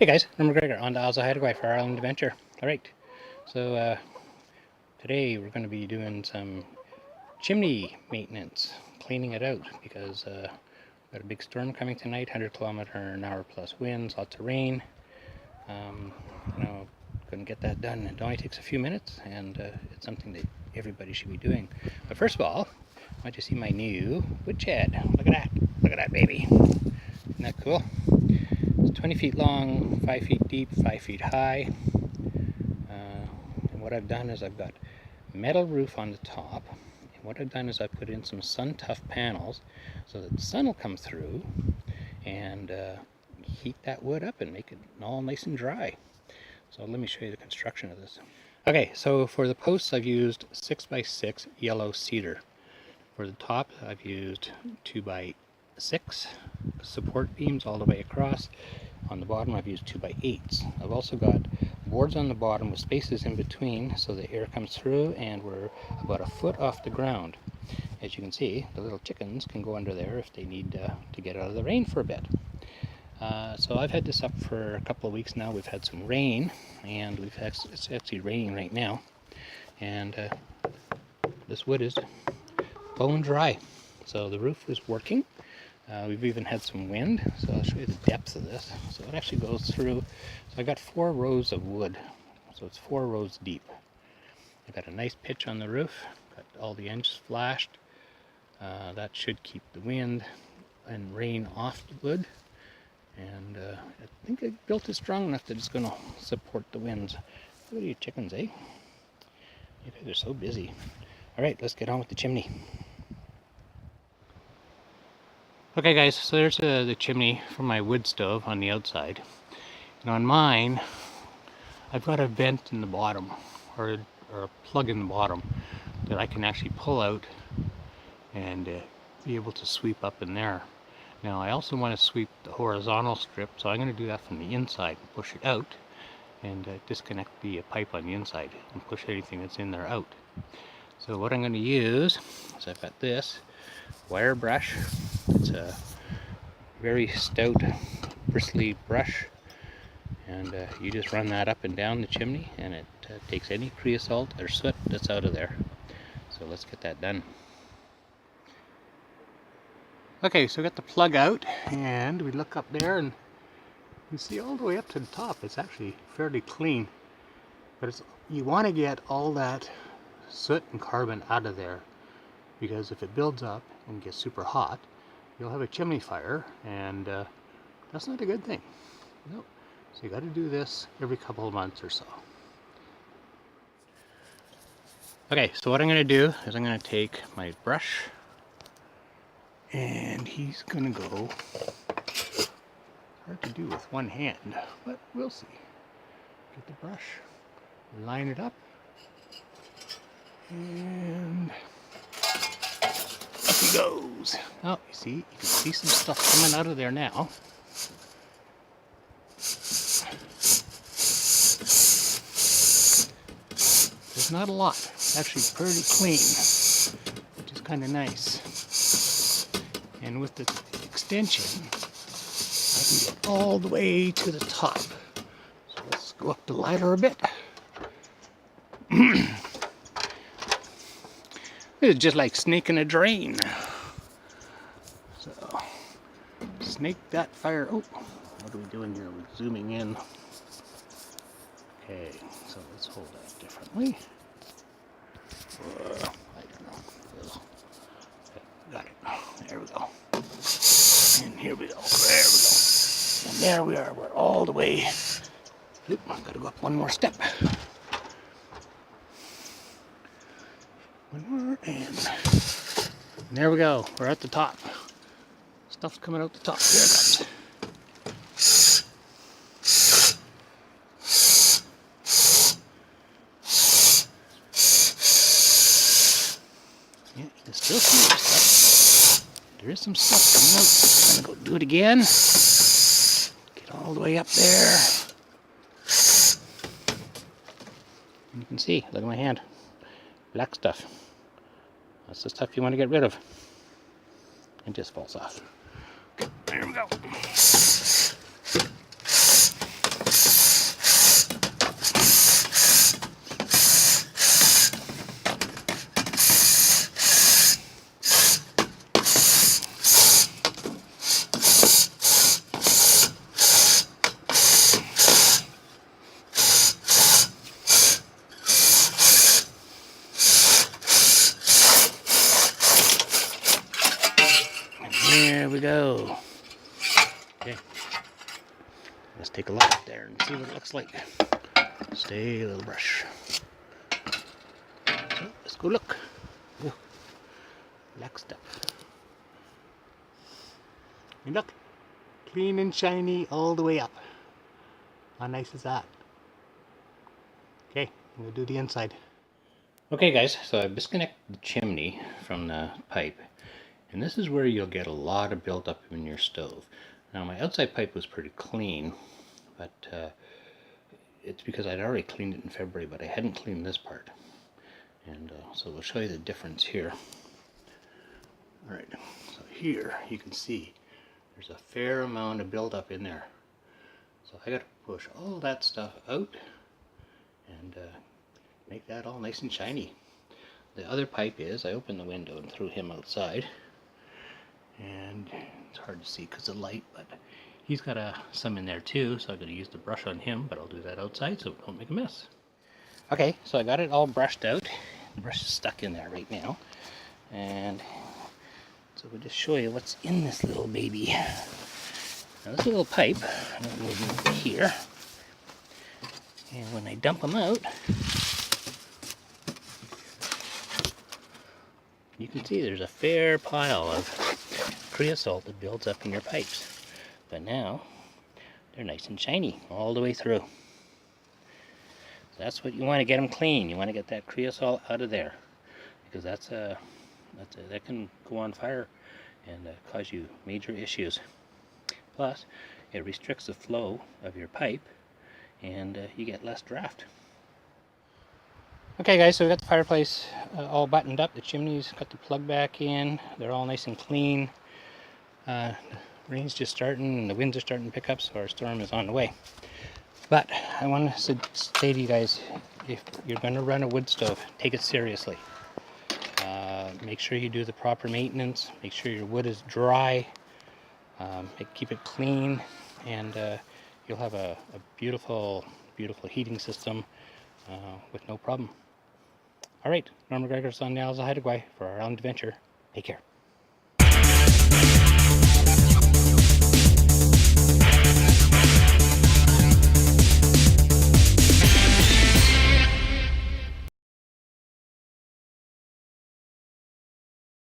Hey guys, I'm McGregor on the Alza Hideaway for our Island Adventure. Alright, so today we're going to be doing some chimney maintenance, cleaning it out because we've got a big storm coming tonight, 100km/h plus winds, lots of rain. Couldn't get that done. It only takes a few minutes and it's something that everybody should be doing. But first of all, I want you to see my new woodshed. Look at that. Look at that baby. Isn't that cool? It's 20 feet long, 5 feet deep, 5 feet high. And what I've done is I've got metal roof on the top. And what I've done is I've put in some sun-tough panels so that the sun will come through and heat that wood up and make it all nice and dry. So let me show you the construction of this. Okay, so for the posts I've used 6x6 yellow cedar. For the top I've used 2x6 support beams all the way across. On the bottom I've used 2x8s. I've also got boards on the bottom with spaces in between so the air comes through, and we're about a foot off the ground. As you can see, the little chickens can go under there if they need to get out of the rain for a bit. So I've had this up for a couple of weeks now. We've had some rain, and it's actually raining right now, and this wood is bone dry. So the roof is working. We've even had some wind, so I'll show you the depth of this. So it actually goes through, so I got 4 rows of wood, so it's 4 rows deep. I got a nice pitch on the roof, got all the ends flashed. That should keep the wind and rain off the wood. And I think I built it strong enough that it's going to support the winds. Look at you chickens, eh? You guys are so busy. Alright, let's get on with the chimney. Okay guys, so there's the chimney for my wood stove on the outside. And on mine, I've got a vent in the bottom, or a plug in the bottom, that I can actually pull out and be able to sweep up in there. Now I also want to sweep the horizontal strip, so I'm going to do that from the inside, push it out, and disconnect the pipe on the inside, and push anything that's in there out. So what I'm going to use is I've got this wire brush. It's a very stout, bristly brush, and you just run that up and down the chimney, and it takes any creosote or soot that's out of there. So let's get that done. Okay, so we got the plug out, and we look up there and you see all the way up to the top. It's actually fairly clean, but you want to get all that soot and carbon out of there, because if it builds up and gets super hot, you'll have a chimney fire, and that's not a good thing. Nope. So you got to do this every couple of months or so. Okay, so what I'm going to do is I'm going to take my brush, and he's going to go, hard to do with one hand, but we'll see. Get the brush, line it up, and up he goes. Oh, you can see some stuff coming out of there now. There's not a lot. It's actually pretty clean, which is kind of nice. And with the extension, I can get all the way to the top. So let's go up the ladder a bit. It's just like snaking a drain. So, snake that fire. Oh, what are we doing here? We're zooming in. Okay, so let's hold that differently. I don't know. Got it. There we go. And here we go. There we go. And there we are. We're all the way. Oop, I've got to go up one more step. One more, and there we go. We're at the top. Stuff's coming out the top. Here it comes. Yeah, you can still see some stuff. There is some stuff coming out. I'm going to go do it again. Get all the way up there. And you can see, look at my hand. Black stuff. That's the stuff you want to get rid of. It just falls off. Okay, there we go. Here we go. Okay. Let's take a look up there and see what it looks like. Stay, little brush. So, let's go look. Ooh, black stuff. And look, clean and shiny all the way up. How nice is that? Okay, I'm gonna do the inside. Okay guys, so I've disconnected the chimney from the pipe, and this is where you'll get a lot of buildup in your stove. Now my outside pipe was pretty clean, but it's because I'd already cleaned it in February, but I hadn't cleaned this part. And so we'll show you the difference here. Alright, so here you can see there's a fair amount of buildup in there. So I got to push all that stuff out and make that all nice and shiny. The other pipe is, I opened the window and threw him outside. And it's hard to see because of light, but he's got some in there too, so I'm going to use the brush on him, but I'll do that outside so we don't make a mess. Okay, so I got it all brushed out. The brush is stuck in there right now. And so we'll just show you what's in this little baby. Now this little pipe, I'm going to move it here. And when I dump them out, you can see there's a fair pile of creosote that builds up in your pipes. But now, they're nice and shiny all the way through. So that's what you want to get them clean. You want to get that creosote out of there, because that can go on fire and cause you major issues. Plus, it restricts the flow of your pipe, and you get less draft. Okay guys, so we got the fireplace all buttoned up. The chimney's got the plug back in. They're all nice and clean. The rain's just starting and the winds are starting to pick up, so our storm is on the way. But I want to say to you guys, if you're going to run a wood stove, take it seriously. Make sure you do the proper maintenance. Make sure your wood is dry. Keep it clean, and you'll have a beautiful, beautiful heating system with no problem. Alright, Norm McGregor, Son Nals, Hideaway for our own adventure. Take care.